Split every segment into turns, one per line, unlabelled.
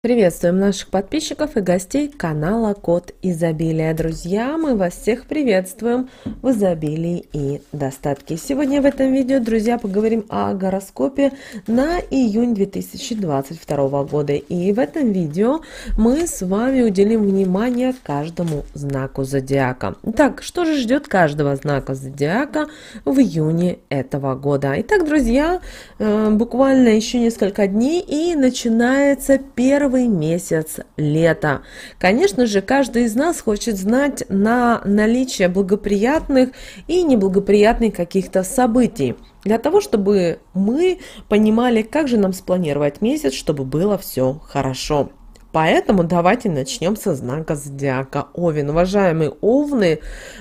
Приветствуем наших подписчиков и гостей канала Код Изобилия. Друзья, мы вас всех приветствуем в изобилии и достатке. Сегодня в этом видео, друзья, поговорим о гороскопе на июнь 2022 года. И в этом видео мы с вами уделим внимание каждому знаку зодиака. Так, что же ждет каждого знака зодиака в июне этого года? Итак, друзья, буквально еще несколько дней и начинается первый месяц лета. Конечно же, каждый из нас хочет знать на наличие благоприятных и неблагоприятных каких-то событий, для того, чтобы мы понимали, как же нам спланировать месяц, чтобы было все хорошо. Поэтому давайте начнем со знака зодиака Овен. Уважаемые Овны,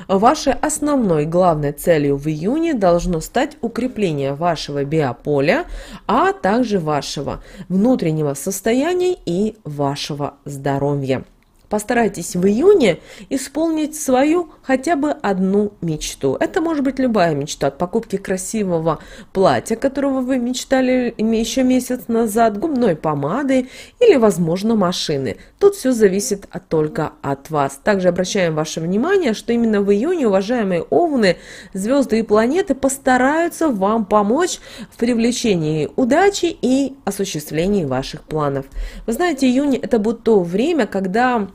вашей основной главной целью в июне должно стать укрепление вашего биополя, а также вашего внутреннего состояния и вашего здоровья. Постарайтесь в июне исполнить свою хотя бы одну мечту. Это может быть любая мечта, от покупки красивого платья, которого вы мечтали еще месяц назад, губной помады или, возможно, машины. Тут все зависит только от вас. Также обращаем ваше внимание, что именно в июне, уважаемые Овны, звезды и планеты постараются вам помочь в привлечении удачи и осуществлении ваших планов. Вы знаете, июнь – это будет то время, когда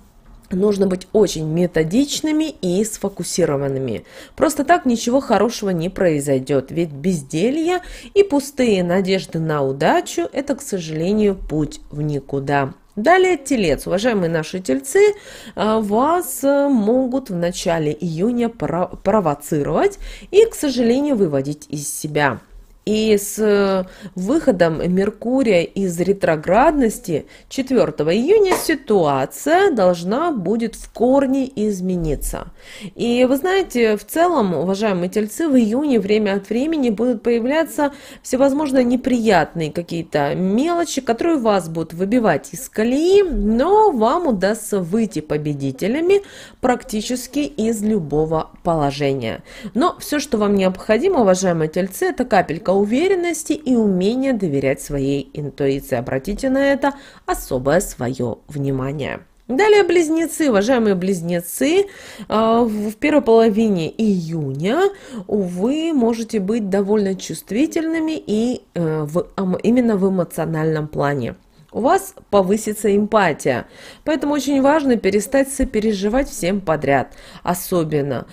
нужно быть очень методичными и сфокусированными. Просто так ничего хорошего не произойдет, ведь безделье и пустые надежды на удачу – это, к сожалению, путь в никуда. Далее Телец. Уважаемые наши Тельцы, вас могут в начале июня провоцировать и, к сожалению, выводить из себя. И с выходом Меркурия из ретроградности 4 июня ситуация должна будет в корне измениться. И вы знаете, в целом, уважаемые Тельцы, в июне время от времени будут появляться всевозможные неприятные какие-то мелочи, которые вас будут выбивать из колеи, но вам удастся выйти победителями практически из любого положения. Но все, что вам необходимо, уважаемые Тельцы, это капелька уверенности и умение доверять своей интуиции. Обратите на это особое свое внимание. Далее Близнецы. Уважаемые Близнецы, в первой половине июня вы можете быть довольно чувствительными и именно в эмоциональном плане. У вас повысится эмпатия, поэтому очень важно перестать сопереживать всем подряд, особенно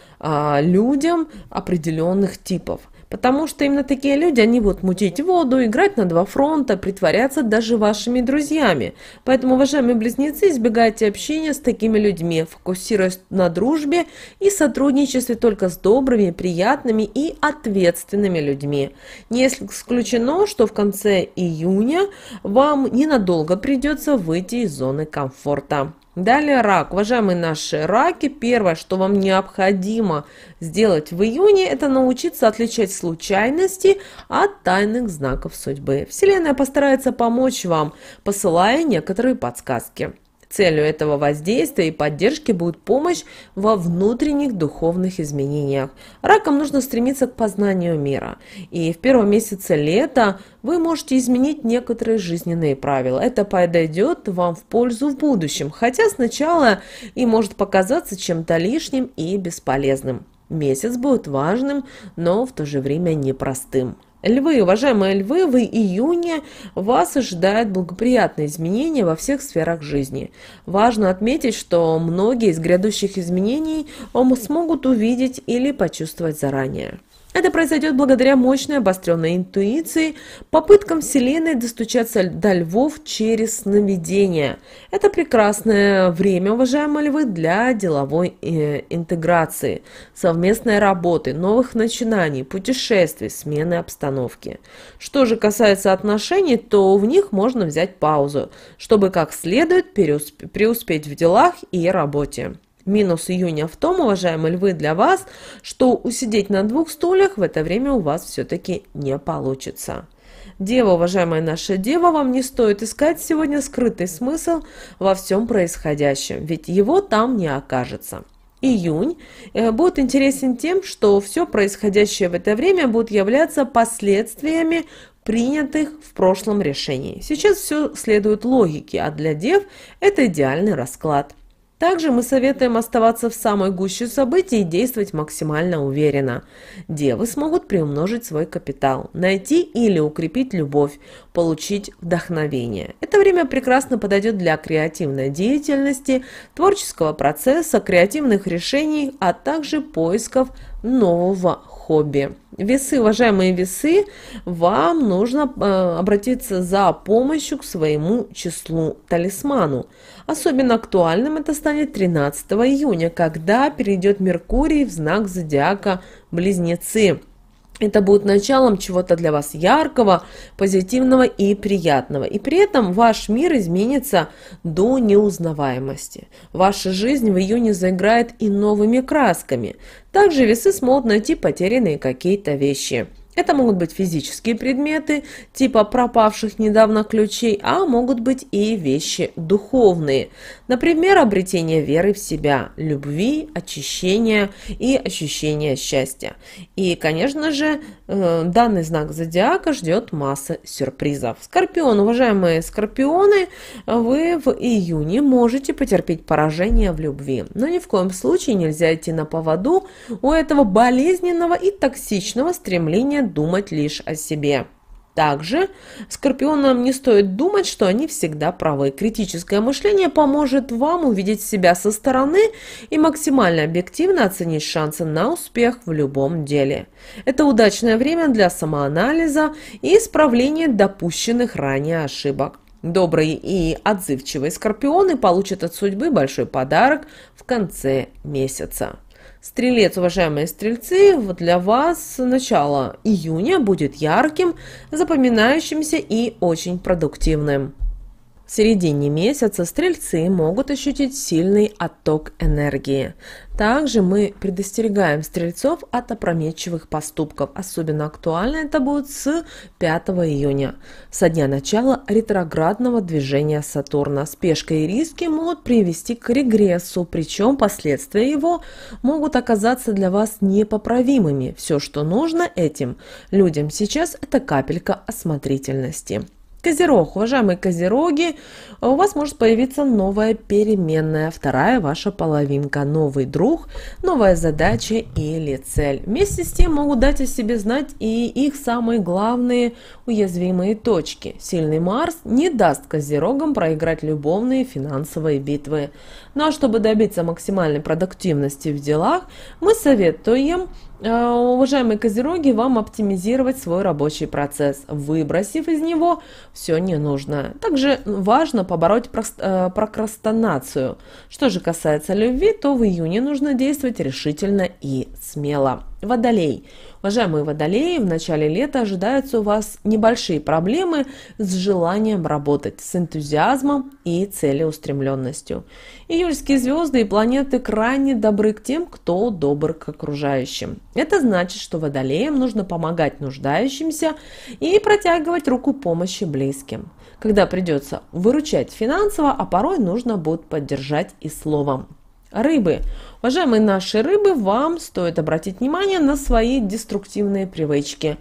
людям определенных типов. Потому что именно такие люди, они будут мутить воду, играть на два фронта, притворяться даже вашими друзьями. Поэтому, уважаемые Близнецы, избегайте общения с такими людьми, фокусируясь на дружбе и сотрудничестве только с добрыми, приятными и ответственными людьми. Не исключено, что в конце июня вам ненадолго придется выйти из зоны комфорта. Далее Рак. Уважаемые наши раки, первое, что вам необходимо сделать в июне, это научиться отличать случайности от тайных знаков судьбы. Вселенная постарается помочь вам, посылая некоторые подсказки. Целью этого воздействия и поддержки будет помощь во внутренних духовных изменениях. Ракам нужно стремиться к познанию мира. И в первом месяце лета вы можете изменить некоторые жизненные правила. Это подойдет вам в пользу в будущем, хотя сначала и может показаться чем-то лишним и бесполезным. Месяц будет важным, но в то же время непростым. Львы, уважаемые львы, в июне вас ожидают благоприятные изменения во всех сферах жизни. Важно отметить, что многие из грядущих изменений смогут увидеть или почувствовать заранее. Это произойдет благодаря мощной обостренной интуиции, попыткам Вселенной достучаться до львов через сновидения. Это прекрасное время, уважаемые львы, для деловой интеграции, совместной работы, новых начинаний, путешествий, смены обстановки. Что же касается отношений, то в них можно взять паузу, чтобы как следует преуспеть в делах и работе. Минус июня в том, уважаемые львы, для вас, что усидеть на двух стульях в это время у вас все-таки не получится. Дева, уважаемая наша дева, вам не стоит искать сегодня скрытый смысл во всем происходящем, ведь его там не окажется. Июнь будет интересен тем, что все происходящее в это время будет являться последствиями принятых в прошлом решений. Сейчас все следует логике, а для дев это идеальный расклад. Также мы советуем оставаться в самой гуще событий и действовать максимально уверенно. Девы смогут приумножить свой капитал, найти или укрепить любовь, получить вдохновение. Это время прекрасно подойдет для креативной деятельности, творческого процесса, креативных решений, а также поисков нового хобби. Весы, уважаемые весы, вам нужно обратиться за помощью к своему числу талисману. Особенно актуальным это станет 13 июня, когда перейдет Меркурий в знак зодиака Близнецы. Это будет началом чего-то для вас яркого, позитивного и приятного. И при этом ваш мир изменится до неузнаваемости. Ваша жизнь в июне заиграет и новыми красками. Также весы смогут найти потерянные какие-то вещи. Это могут быть физические предметы, типа пропавших недавно ключей, а могут быть и вещи духовные. Например, обретение веры в себя, любви, очищения и ощущения счастья. И, конечно же, данный знак зодиака ждет масса сюрпризов. Скорпион, уважаемые скорпионы, вы в июне можете потерпеть поражение в любви. Но ни в коем случае нельзя идти на поводу у этого болезненного и токсичного стремления думать лишь о себе. Также скорпионам не стоит думать, что они всегда правы. Критическое мышление поможет вам увидеть себя со стороны и максимально объективно оценить шансы на успех в любом деле. Это удачное время для самоанализа и исправления допущенных ранее ошибок. Добрые и отзывчивые скорпионы получат от судьбы большой подарок в конце месяца. Стрелец, уважаемые стрельцы, для вас начало июня будет ярким, запоминающимся и очень продуктивным. В середине месяца стрельцы могут ощутить сильный отток энергии. Также мы предостерегаем стрельцов от опрометчивых поступков. Особенно актуально это будет с 5 июня, со дня начала ретроградного движения Сатурна. Спешка и риски могут привести к регрессу, причем последствия его могут оказаться для вас непоправимыми. Все, что нужно этим людям сейчас, это капелька осмотрительности. Козерог, уважаемые козероги, у вас может появиться новая переменная, вторая ваша половинка, новый друг, новая задача или цель. Вместе с тем могут дать о себе знать и их самые главные уязвимые точки. Сильный Марс не даст козерогам проиграть любовные финансовые битвы. Ну а чтобы добиться максимальной продуктивности в делах, мы советуем, уважаемые козероги, вам оптимизировать свой рабочий процесс, выбросив из него все ненужное. Также важно побороть прокрастинацию. Что же касается любви, то в июне нужно действовать решительно и смело. Водолей. Уважаемые водолеи, в начале лета ожидаются у вас небольшие проблемы с желанием работать, с энтузиазмом и целеустремленностью. Июльские звезды и планеты крайне добры к тем, кто добр к окружающим. Это значит, что водолеям нужно помогать нуждающимся и протягивать руку помощи близким. Когда придется выручать финансово, а порой нужно будет поддержать и словом. Рыбы. Уважаемые наши рыбы, вам стоит обратить внимание на свои деструктивные привычки.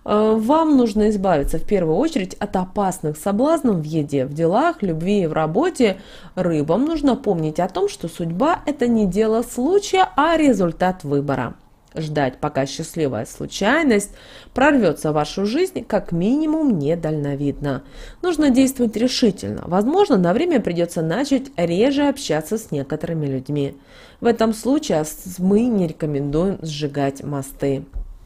Вам нужно избавиться в первую очередь от опасных соблазнов в еде, в делах, любви и в работе. Рыбам нужно помнить о том, что судьба – это не дело случая, а результат выбора. Ждать, пока счастливая случайность прорвется в вашу жизнь, как минимум недальновидно. Нужно действовать решительно. Возможно, на время придется начать реже общаться с некоторыми людьми. В этом случае мы не рекомендуем сжигать мосты.